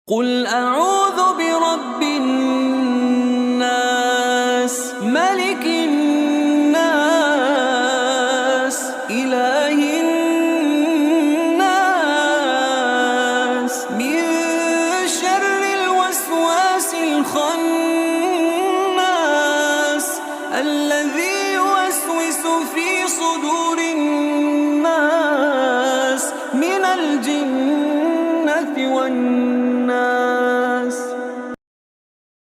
قل أعوذ برب الناس ملك الناس إله الناس من شر الوسواس الخناس الذي يوسوس في صدور الناس من الجنة والناس.